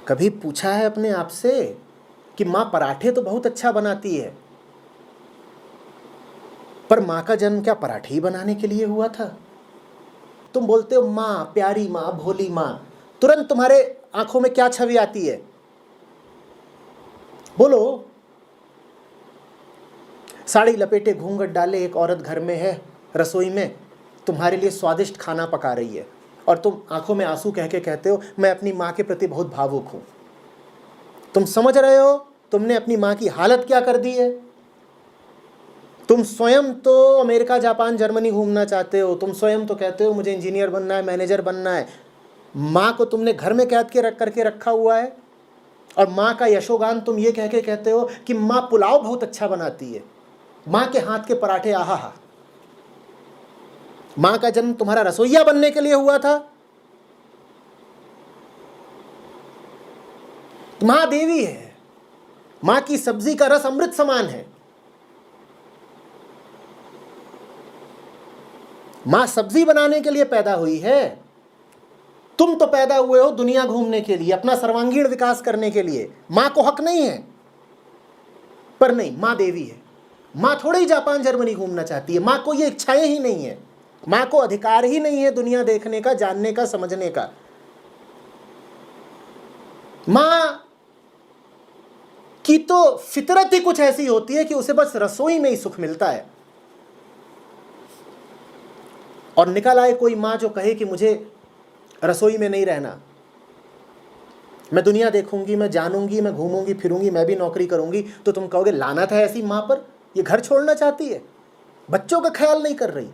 कभी पूछा है अपने आप से कि माँ पराठे तो बहुत अच्छा बनाती है, पर माँ का जन्म क्या पराठे ही बनाने के लिए हुआ था? तुम बोलते हो माँ, प्यारी माँ, भोली माँ, तुरंत तुम्हारे आंखों में क्या छवि आती है? बोलो। साड़ी लपेटे, घूंघट डाले एक औरत घर में है, रसोई में तुम्हारे लिए स्वादिष्ट खाना पका रही है, और तुम आंखों में आंसू कह के कहते हो मैं अपनी माँ के प्रति बहुत भावुक हूं। तुम समझ रहे हो तुमने अपनी माँ की हालत क्या कर दी है? तुम स्वयं तो अमेरिका, जापान, जर्मनी घूमना चाहते हो, तुम स्वयं तो कहते हो मुझे इंजीनियर बनना है, मैनेजर बनना है। माँ को तुमने घर में कैद के करके रखा हुआ है, और माँ का यशोगान तुम ये कह के कहते हो कि माँ पुलाव बहुत अच्छा बनाती है, माँ के हाथ के पराठे आहा हा। माँ का जन्म तुम्हारा रसोइया बनने के लिए हुआ था? माँ देवी है, माँ की सब्जी का रस अमृत समान है। माँ सब्जी बनाने के लिए पैदा हुई है, तुम तो पैदा हुए हो दुनिया घूमने के लिए, अपना सर्वांगीण विकास करने के लिए। माँ को हक नहीं है? पर नहीं, माँ देवी है। माँ थोड़ी ही जापान जर्मनी घूमना चाहती है, माँ को ये इच्छाएं ही नहीं है, माँ को अधिकार ही नहीं है दुनिया देखने का, जानने का, समझने का। माँ की तो फितरत ही कुछ ऐसी होती है कि उसे बस रसोई में ही सुख मिलता है। और निकल आए कोई माँ जो कहे कि मुझे रसोई में नहीं रहना, मैं दुनिया देखूंगी, मैं जानूंगी, मैं घूमूंगी फिरूंगी, मैं भी नौकरी करूंगी, तो तुम कहोगे लानत है ऐसी माँ पर, ये घर छोड़ना चाहती है, बच्चों का ख्याल नहीं कर रही।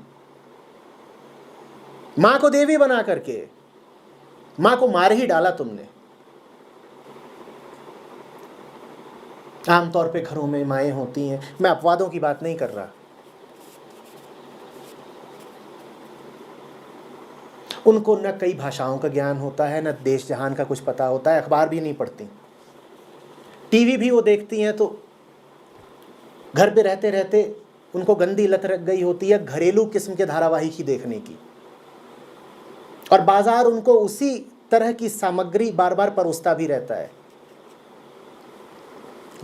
माँ को देवी बना करके माँ को मार ही डाला तुमने। आमतौर पे घरों में माएँ होती हैं, मैं अपवादों की बात नहीं कर रहा, उनको न कई भाषाओं का ज्ञान होता है, न देश जहान का कुछ पता होता है, अखबार भी नहीं पढ़ती, टीवी भी वो देखती हैं तो घर पे रहते रहते उनको गंदी लत लग गई होती है घरेलू किस्म के धारावाहिक ही देखने की, और बाजार उनको उसी तरह की सामग्री बार बार परोसता भी रहता है।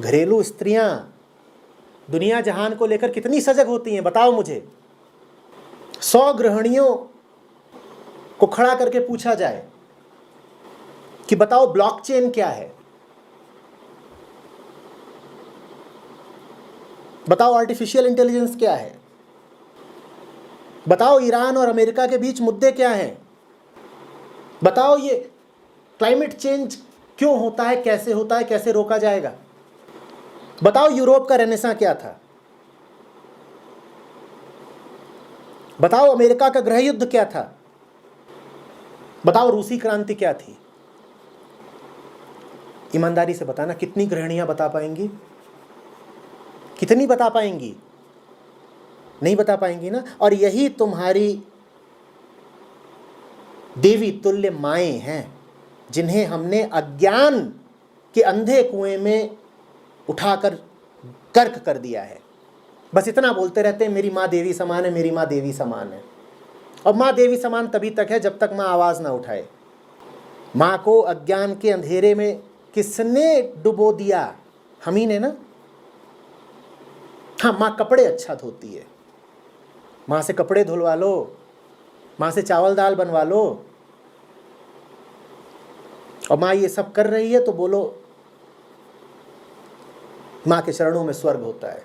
घरेलू स्त्रियां दुनिया जहान को लेकर कितनी सजग होती हैं बताओ मुझे। 100 गृहिणियों को खड़ा करके पूछा जाए कि बताओ ब्लॉकचेन क्या है, बताओ आर्टिफिशियल इंटेलिजेंस क्या है, बताओ ईरान और अमेरिका के बीच मुद्दे क्या हैं, बताओ ये क्लाइमेट चेंज क्यों होता है, कैसे होता है, कैसे रोका जाएगा, बताओ यूरोप का रेनेसां क्या था, बताओ अमेरिका का गृह युद्ध क्या था, बताओ रूसी क्रांति क्या थी। ईमानदारी से बताना कितनी गृहिणियां बता पाएंगी? कितनी बता पाएंगी? नहीं बता पाएंगी ना। और यही तुम्हारी देवी तुल्य माएँ हैं जिन्हें हमने अज्ञान के अंधे कुएं में उठाकर गर्क कर दिया है। बस इतना बोलते रहते हैं मेरी माँ देवी समान है, मेरी माँ देवी समान है। और माँ देवी समान तभी तक है जब तक माँ आवाज़ ना उठाए। माँ को अज्ञान के अंधेरे में किसने डुबो दिया? हम ही ने ना। हाँ, माँ कपड़े अच्छा धोती है, माँ से कपड़े धुलवा लो, माँ से चावल दाल बनवा लो। और माँ ये सब कर रही है तो बोलो माँ के चरणों में स्वर्ग होता है।